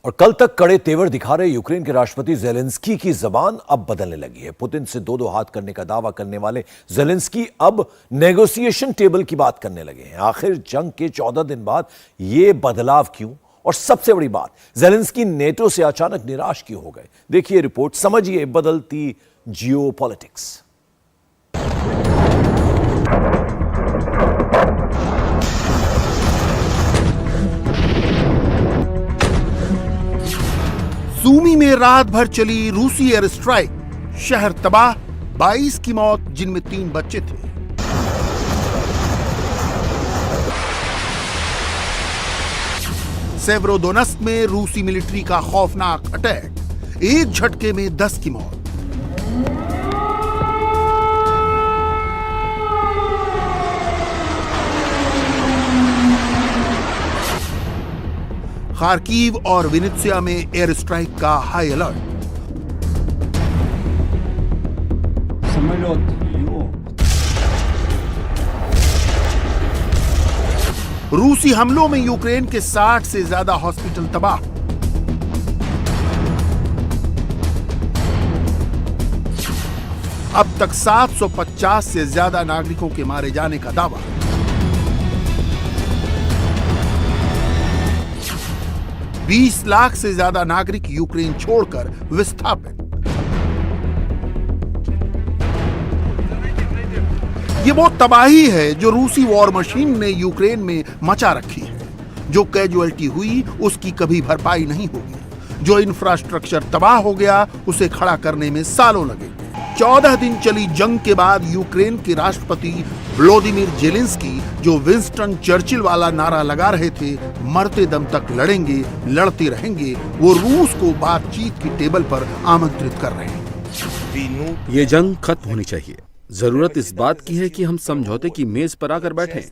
और कल तक कड़े तेवर दिखा रहे यूक्रेन के राष्ट्रपति ज़ेलेंस्की की जबान अब बदलने लगी है। पुतिन से दो दो हाथ करने का दावा करने वाले ज़ेलेंस्की अब नेगोशिएशन टेबल की बात करने लगे हैं। आखिर जंग के 14 दिन बाद यह बदलाव क्यों? और सबसे बड़ी बात, ज़ेलेंस्की नेटो से अचानक निराश क्यों हो गए? देखिए रिपोर्ट, समझिए बदलती जियोपॉलिटिक्स। सूमी में रात भर चली रूसी एयर स्ट्राइक, शहर तबाह, 22 की मौत जिनमें 3 बच्चे थे। सेवरोडोनेस्क में रूसी मिलिट्री का खौफनाक अटैक, एक झटके में 10 की मौत। खार्किव और विनित्सिया में एयर स्ट्राइक का हाई अलर्ट। रूसी हमलों में यूक्रेन के 60 से ज्यादा हॉस्पिटल तबाह। अब तक 750 से ज्यादा नागरिकों के मारे जाने का दावा। बीस लाख से ज्यादा नागरिक यूक्रेन छोड़कर विस्थापित। ये वो तबाही है जो रूसी वॉर मशीन ने यूक्रेन में मचा रखी है। जो कैजुअलिटी हुई उसकी कभी भरपाई नहीं होगी। जो इंफ्रास्ट्रक्चर तबाह हो गया उसे खड़ा करने में सालों लगेंगे। 14 दिन चली जंग के बाद यूक्रेन के राष्ट्रपति व्लादिमीर ज़ेलेंस्की जो विंस्टन चर्चिल वाला नारा लगा रहे थे, मरते दम तक लड़ेंगे, लड़ते रहेंगे, वो रूस को बातचीत की टेबल पर आमंत्रित कर रहे हैं। ये जंग खत्म होनी चाहिए। जरूरत इस बात की है कि हम समझौते की मेज पर आकर बैठें।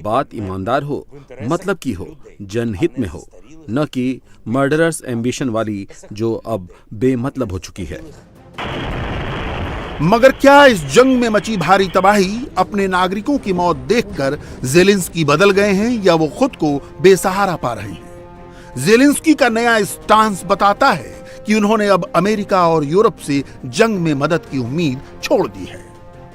बात ईमानदार हो, मतलब की हो, जनहित में हो, न कि मर्डरर्स एम्बिशन वाली जो अब बेमतलब हो चुकी है। मगर क्या इस जंग में मची भारी तबाही, अपने नागरिकों की मौत देखकर ज़ेलेंस्की बदल गए हैं या वो खुद को बेसहारा पा रहे हैं? ज़ेलेंस्की का नया स्टांस बताता है कि उन्होंने अब अमेरिका और यूरोप से जंग में मदद की उम्मीद छोड़ दी है।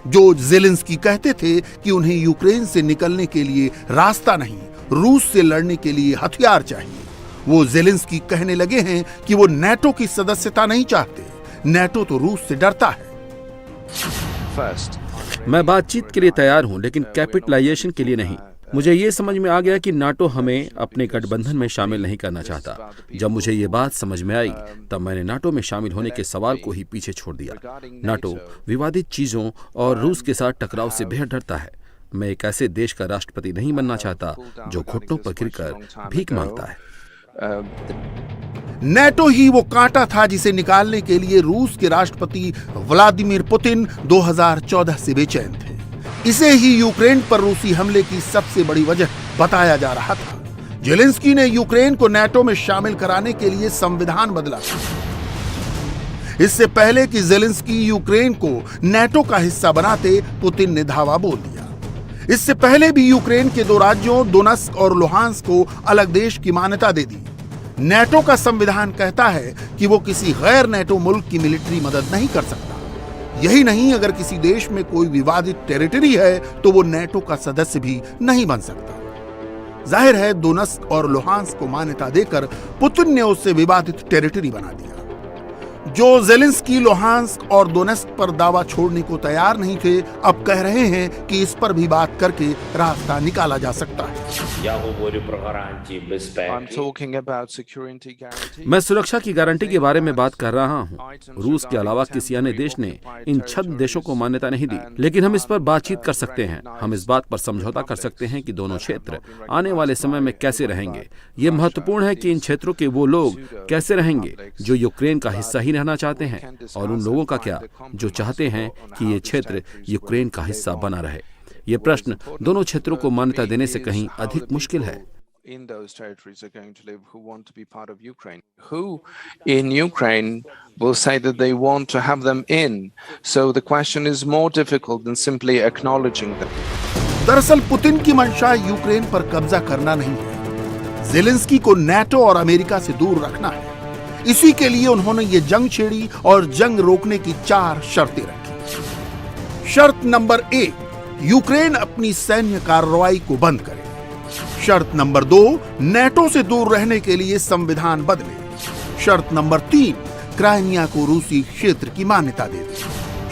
जो ज़ेलेंस्की कहते थे कि उन्हें यूक्रेन से निकलने के लिए रास्ता नहीं, रूस से लड़ने के लिए हथियार चाहिए, वो ज़ेलेंस्की कहने लगे हैं कि वो नेटो की सदस्यता नहीं चाहते। नेटो तो रूस से डरता है। मैं बातचीत के लिए तैयार हूं, लेकिन कैपिटलाइजेशन के लिए नहीं। मुझे ये समझ में आ गया कि नाटो हमें अपने गठबंधन में शामिल नहीं करना चाहता। जब मुझे ये बात समझ में आई, तब मैंने नाटो में शामिल होने के सवाल को ही पीछे छोड़ दिया। नाटो विवादित चीजों और रूस के साथ टकराव से बेहद डरता है। मैं एक ऐसे देश का राष्ट्रपति नहीं बनना चाहता जो घुटनों पर गिरकर भीख मांगता है। नेटो ही वो कांटा था जिसे निकालने के लिए रूस के राष्ट्रपति व्लादिमीर पुतिन 2014 से बेचैन थे। इसे ही यूक्रेन पर रूसी हमले की सबसे बड़ी वजह बताया जा रहा था। ज़ेलेंस्की ने यूक्रेन को नेटो में शामिल कराने के लिए संविधान बदला था। इससे पहले कि ज़ेलेंस्की यूक्रेन को नेटो का हिस्सा बनाते, पुतिन ने धावा बोल दिया। इससे पहले भी यूक्रेन के 2 राज्यों दोनेत्स्क और लुहांस्क को अलग देश की मान्यता दे दी। नेटो का संविधान कहता है कि वो किसी गैर नेटो मुल्क की मिलिट्री मदद नहीं कर सकता। यही नहीं, अगर किसी देश में कोई विवादित टेरिटरी है तो वो नेटो का सदस्य भी नहीं बन सकता। जाहिर है दोनेत्स्क और लुहांस्क को मान्यता देकर पुतिन ने उससे विवादित टेरिटरी बना दिया। जो ज़ेलेंस्की लुहांस्क और दोनेत्स्क पर दावा छोड़ने को तैयार नहीं थे, अब कह रहे हैं कि इस पर भी बात करके रास्ता निकाला जा सकता है। मैं सुरक्षा की गारंटी के बारे में बात कर रहा हूँ। रूस के अलावा किसी अन्य देश ने इन 6 देशों को मान्यता नहीं दी, लेकिन हम इस पर बातचीत कर सकते हैं। हम इस बात पर समझौता कर सकते हैं कि दोनों क्षेत्र आने वाले समय में कैसे रहेंगे। ये महत्वपूर्ण है कि इन क्षेत्रों के वो लोग कैसे रहेंगे जो यूक्रेन का हिस्सा ही रहना चाहते हैं, और उन लोगों का क्या जो चाहते हैं कि ये क्षेत्र यूक्रेन का हिस्सा बना रहे। ये प्रश्न दोनों क्षेत्रों को मान्यता देने से कहीं अधिक मुश्किल है। In those territories are going to live who want to be part of Ukraine. Who in Ukraine will say that they want to have them in? So the question is more difficult than simply acknowledging them. दरअसल Putin की मंशा Ukraine पर कब्जा करना नहीं है। Zelensky को NATO और अमेरिका से दूर रखना है। इसी के लिए उन्होंने ये जंग छेड़ी और जंग रोकने की 4 शर्तें रखी। शर्त नंबर 1, यूक्रेन अपनी सैन्य कार्रवाई को बंद करे। शर्त नंबर 2, नाटो से दूर रहने के लिए संविधान बदले। शर्त नंबर 3, क्राइमिया को रूसी क्षेत्र की मान्यता दे दे।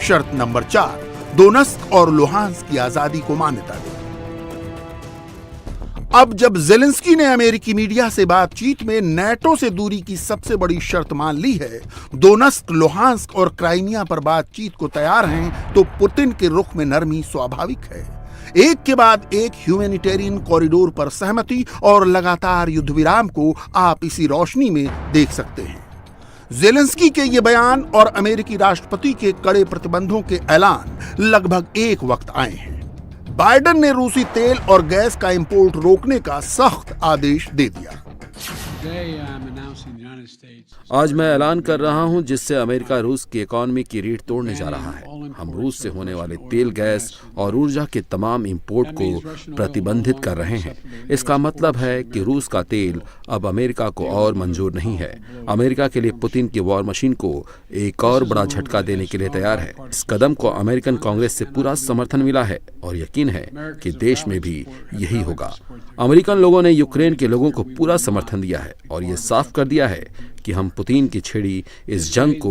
शर्त नंबर 4, दोनेत्स्क और लुहांस्क की आजादी को मान्यता दे। अब जब जेलेंस्की ने अमेरिकी मीडिया से बातचीत में नाटो से दूरी की सबसे बड़ी शर्त मान ली है, दोनेत्स्क, लुहांस्क और क्राइमिया पर बातचीत को तैयार हैं, तो पुतिन के रुख में नरमी स्वाभाविक है। एक के बाद एक ह्यूमैनिटेरियन कॉरिडोर पर सहमति और लगातार युद्ध विराम को आप इसी रोशनी में देख सकते हैं। जेलेंस्की के ये बयान और अमेरिकी राष्ट्रपति के कड़े प्रतिबंधों के ऐलान लगभग एक वक्त आए हैं। बाइडेन ने रूसी तेल और गैस का इंपोर्ट रोकने का सख्त आदेश दे दिया। आज मैं ऐलान कर रहा हूं जिससे अमेरिका रूस की इकोनॉमी की रीढ़ तोड़ने जा रहा है। हम रूस से होने वाले तेल, गैस और ऊर्जा के तमाम इंपोर्ट को प्रतिबंधित कर रहे हैं। इसका मतलब है कि रूस का तेल अब अमेरिका को और मंजूर नहीं है। अमेरिका के लिए पुतिन की वॉर मशीन को एक और बड़ा झटका देने के लिए तैयार है। इस कदम को अमेरिकन कांग्रेस से पूरा समर्थन मिला है और यकीन है कि देश में भी यही होगा। अमेरिकन लोगों ने यूक्रेन के लोगों को पूरा समर्थन दिया है और ये साफ कर दिया है कि हम पुतिन की छेड़ी इस जंग को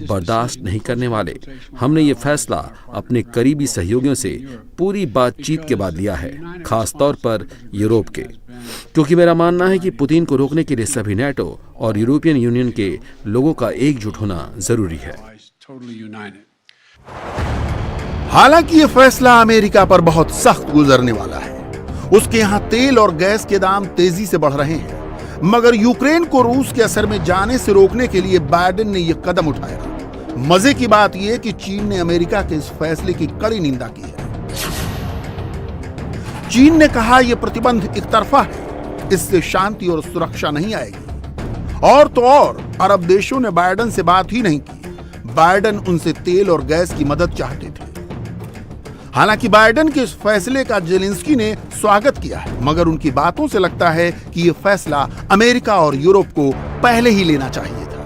बर्दाश्त नहीं करने वाले। हमने ये फैसला अपने करीबी सहयोगियों से पूरी बातचीत के बाद लिया है, खास तौर पर यूरोप के, क्योंकि मेरा मानना है कि पुतिन को रोकने के लिए सभी नाटो और यूरोपियन यूनियन के लोगों का एकजुट होना जरूरी है। हालांकि ये फैसला अमेरिका पर बहुत सख्त गुजरने वाला है। उसके यहां तेल और गैस के दाम तेजी से बढ़ रहे हैं, मगर यूक्रेन को रूस के असर में जाने से रोकने के लिए बाइडेन ने यह कदम उठाया। मजे की बात यह कि चीन ने अमेरिका के इस फैसले की कड़ी निंदा की है। चीन ने कहा यह प्रतिबंध एक तरफा है, इससे शांति और सुरक्षा नहीं आएगी। और तो और अरब देशों ने बाइडेन से बात ही नहीं की। बाइडेन उनसे तेल और गैस की मदद चाहते थे। हालांकि बाइडेन के इस फैसले का जेलेंस्की ने स्वागत किया है, मगर उनकी बातों से लगता है कि यह फैसला अमेरिका और यूरोप को पहले ही लेना चाहिए था।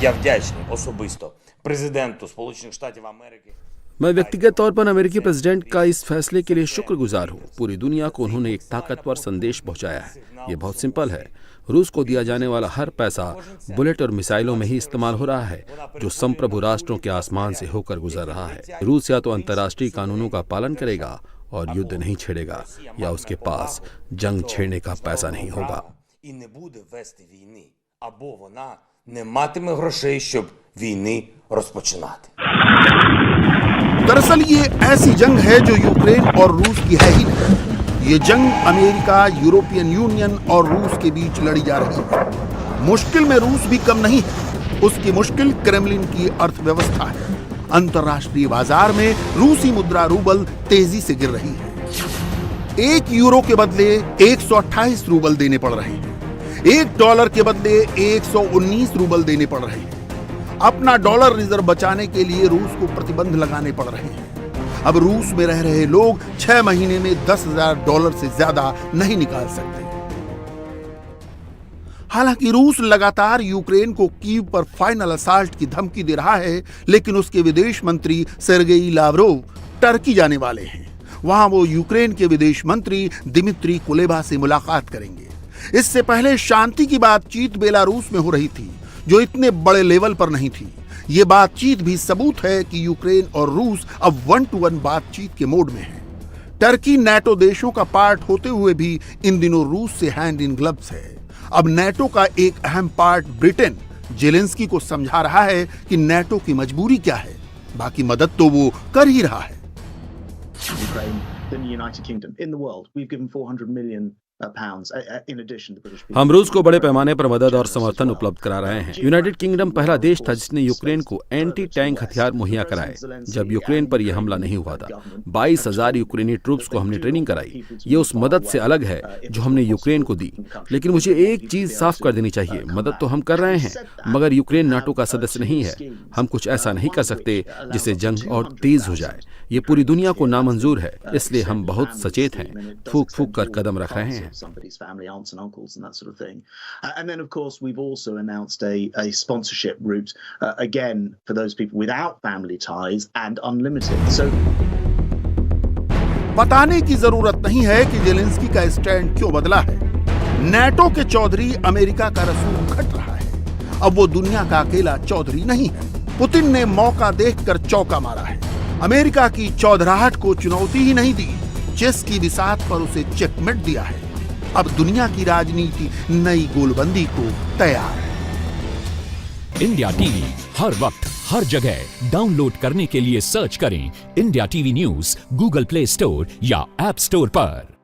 Я вдячний особисто президенту Сполучених Штатів Америки. मैं व्यक्तिगत तौर पर अमेरिकी प्रेसिडेंट का इस फैसले के लिए शुक्रगुजार हूँ। पूरी दुनिया को उन्होंने एक ताकतवर संदेश पहुंचाया है। ये बहुत सिंपल है। रूस को दिया जाने वाला हर पैसा बुलेट और मिसाइलों में ही इस्तेमाल हो रहा है, जो संप्रभु राष्ट्रों के आसमान से होकर गुजर रहा है। रूस या तो अंतर्राष्ट्रीय कानूनों का पालन करेगा और युद्ध नहीं छेड़ेगा, या उसके पास जंग छेड़ने का पैसा नहीं होगा। І не буде вести війни, або вона не матиме грошей, щоб війни розпочинати. दरअसल ये ऐसी जंग है जो यूक्रेन और रूस की है ही नहीं। ये जंग अमेरिका, यूरोपियन यूनियन और रूस के बीच लड़ी जा रही है। मुश्किल में रूस भी कम नहीं है, उसकी मुश्किल क्रेमलिन की अर्थव्यवस्था है। अंतर्राष्ट्रीय बाजार में रूसी मुद्रा रूबल तेजी से गिर रही है। 1 यूरो के बदले 128 रूबल देने पड़ रहे हैं। $1 के बदले 119 रूबल देने पड़ रहे हैं। अपना डॉलर रिजर्व बचाने के लिए रूस को प्रतिबंध लगाने पड़ रहे हैं। अब रूस में रह रहे लोग 6 महीने में $10,000 से ज्यादा नहीं निकाल सकते। हालांकि रूस लगातार यूक्रेन को कीव पर फाइनल असाल्ट की धमकी दे रहा है, लेकिन उसके विदेश मंत्री सेर्गेई लावरोव टर्की जाने वाले हैं। वहां वो यूक्रेन के विदेश मंत्री दिमित्री कुलेबा से मुलाकात करेंगे। इससे पहले शांति की बातचीत बेलारूस में हो रही थी, जो इतने बड़े लेवल पर नहीं थी। ये बातचीत भी सबूत है कि यूक्रेन और रूस अब 1-to-1 बातचीत के मोड में है। टर्की नाटो देशों का पार्ट होते हुए भी इन दिनों रूस से हैंड इन ग्लव्स है। अब नाटो का एक अहम पार्ट ब्रिटेन जेलेंस्की को समझा रहा है कि नाटो की मजबूरी क्या है, बाकी मदद तो वो कर ही रहा है। Ukraine than the United Kingdom in the world. We've given 400 million pounds in addition to British people. हम रूस को बड़े पैमाने पर मदद और समर्थन उपलब्ध करा रहे हैं। यूनाइटेड किंगडम पहला देश था जिसने यूक्रेन को एंटी टैंक हथियार मुहैया कराए जब यूक्रेन पर यह हमला नहीं हुआ था। 22,000 यूक्रेनी ट्रूप्स को हमने ट्रेनिंग कराई। ये उस मदद से अलग है जो हमने यूक्रेन को दी। लेकिन मुझे एक चीज साफ कर देनी चाहिए, मदद तो हम कर रहे हैं, मगर यूक्रेन नाटो का सदस्य नहीं है। हम कुछ ऐसा नहीं कर सकते जिससे जंग और तेज हो जाए। ये पूरी दुनिया को नामंजूर है, इसलिए हम बहुत सचेत हैं, फूक फूक कर कदम रख रहे हैं। somebody's family, aunts and uncles, and that sort of thing. And then, of course, we've also announced a sponsorship route again for those people without family ties and unlimited. So. बताने की जरूरत नहीं है कि जेलेंस्की का stand क्यों बदला है। नेटो के चौधरी अमेरिका का रसूल खट रहा है। अब वो दुनिया का अकेला चौधरी नहीं है। पुतिन ने मौका देखकर चौका मारा है। अमेरिका की चौधराहट को चुनौती ही नहीं दी, चेस की बिसात पर उसे चेकमेट दिया है। अब दुनिया की राजनीति नई गोलबंदी को तैयार है। इंडिया टीवी हर वक्त हर जगह डाउनलोड करने के लिए सर्च करें India TV news Google play store या ऐप स्टोर पर।